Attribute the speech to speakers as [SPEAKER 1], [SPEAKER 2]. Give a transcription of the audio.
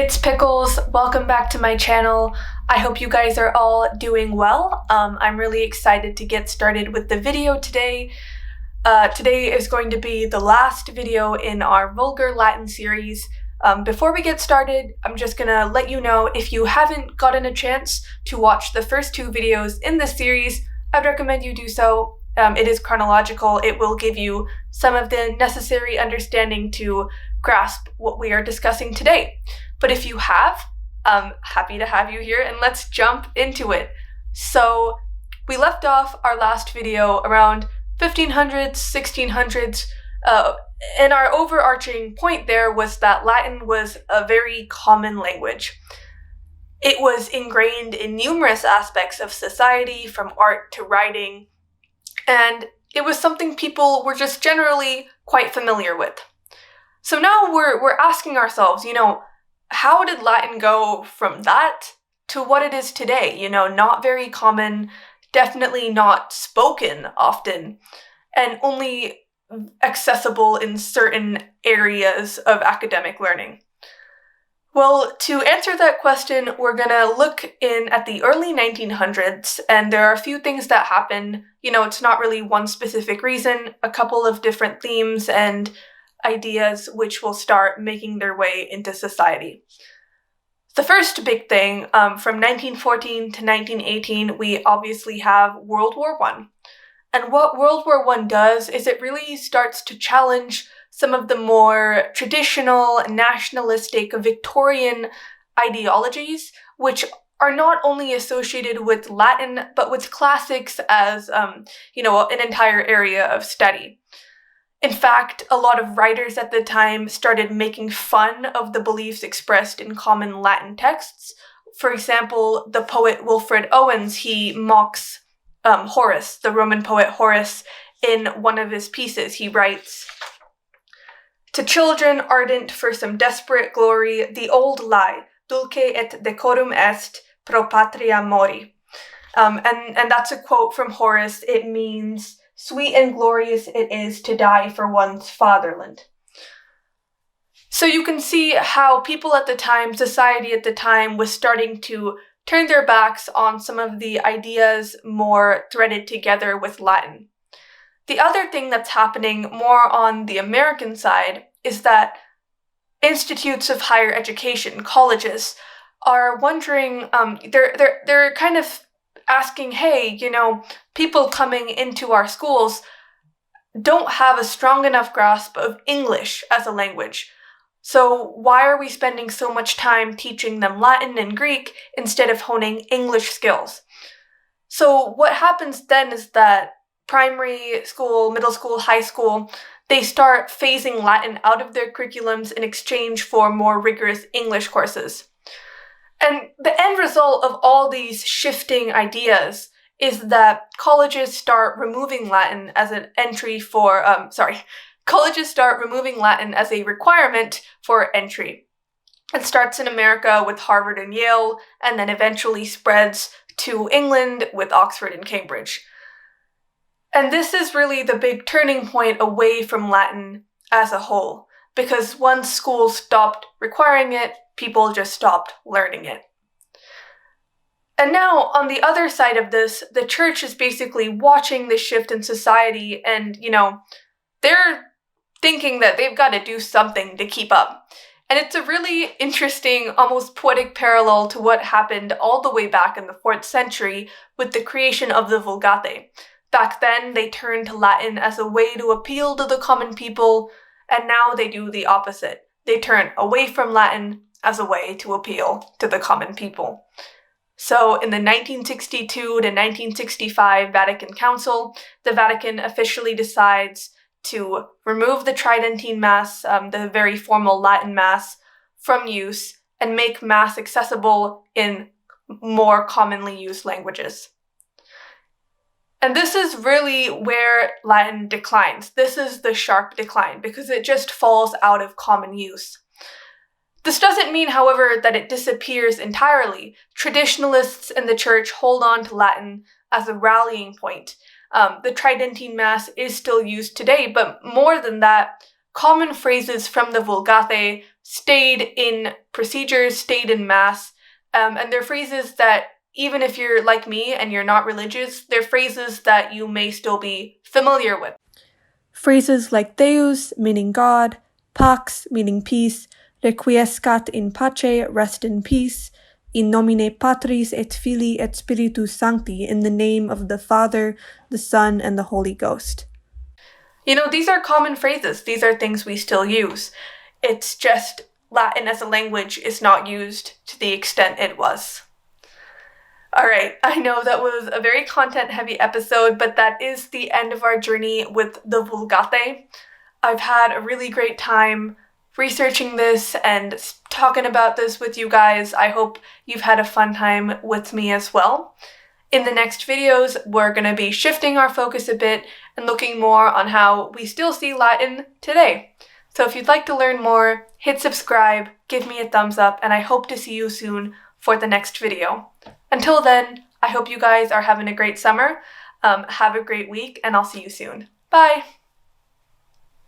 [SPEAKER 1] It's Pickles. Welcome back to my channel. I hope you guys are all doing well. I'm really excited to get started with the video today. Today is going to be the last video in our Vulgar Latin series. Before we get started, I'm just gonna let you know if you haven't gotten a chance to watch the first two videos in this series, I'd recommend you do so. It is chronological. It will give you some of the necessary understanding to grasp what we are discussing today. But if you have, I'm happy to have you here, and let's jump into it. So we left off our last video around 1500s, 1600s, and our overarching point there was that Latin was a very common language. It was ingrained in numerous aspects of society, from art to writing, and it was something people were just generally quite familiar with. So now we're asking ourselves, how did Latin go from that to what it is today? Not very common, definitely not spoken often, and only accessible in certain areas of academic learning. Well, to answer that question, we're gonna look in at the early 1900s, and there are a few things that happen. It's not really one specific reason, a couple of different themes and ideas which will start making their way into society. The first big thing, from 1914 to 1918, we obviously have World War I. And what World War I does is it really starts to challenge some of the more traditional, nationalistic, Victorian ideologies, which are not only associated with Latin, but with classics as, an entire area of study. In fact, a lot of writers at the time started making fun of the beliefs expressed in common Latin texts. For example, the poet Wilfred Owens, he mocks Horace, the Roman poet Horace, in one of his pieces. He writes, "To children ardent for some desperate glory, the old lie, dulce et decorum est, pro patria mori." And that's a quote from Horace. It means, "Sweet and glorious it is to die for one's fatherland." So you can see how people at the time, society at the time, was starting to turn their backs on some of the ideas more threaded together with Latin. The other thing that's happening more on the American side is that institutes of higher education, colleges, are wondering, they're kind of asking, hey, people coming into our schools don't have a strong enough grasp of English as a language. So why are we spending so much time teaching them Latin and Greek instead of honing English skills? So what happens then is that primary school, middle school, high school, they start phasing Latin out of their curriculums in exchange for more rigorous English courses. And the end result of all these shifting ideas is that colleges start removing Latin as an colleges start removing Latin as a requirement for entry. It starts in America with Harvard and Yale, and then eventually spreads to England with Oxford and Cambridge. And this is really the big turning point away from Latin as a whole, because once schools stopped requiring it, people just stopped learning it. And now, on the other side of this, the church is basically watching this shift in society, and, they're thinking that they've got to do something to keep up. And it's a really interesting, almost poetic parallel to what happened all the way back in the 4th century with the creation of the Vulgate. Back then, they turned to Latin as a way to appeal to the common people, and now they do the opposite. They turn away from Latin as a way to appeal to the common people. So in the 1962 to 1965 Vatican Council, the Vatican officially decides to remove the Tridentine Mass, the very formal Latin Mass, from use and make Mass accessible in more commonly used languages. And this is really where Latin declines. This is the sharp decline, because it just falls out of common use. This doesn't mean, however, that it disappears entirely. Traditionalists in the church hold on to Latin as a rallying point. The Tridentine Mass is still used today, but more than that, common phrases from the Vulgate stayed in procedures, stayed in mass, and they're phrases that, even if you're like me and you're not religious, they're phrases that you may still be familiar with. Phrases like Deus, meaning God, Pax, meaning peace, Requiescat in pace, rest in peace, in nomine Patris et Filii et Spiritus Sancti, in the name of the Father, the Son, and the Holy Ghost. You know, these are common phrases. These are things we still use. It's just Latin as a language is not used to the extent it was. Alright, I know that was a very content-heavy episode, but that is the end of our journey with the Vulgate. I've had a really great time researching this and talking about this with you guys. I hope you've had a fun time with me as well. In the next videos, we're going to be shifting our focus a bit and looking more on how we still see Latin today. So if you'd like to learn more, hit subscribe, give me a thumbs up, and I hope to see you soon for the next video. Until then, I hope you guys are having a great summer, have a great week, and I'll see you soon. Bye!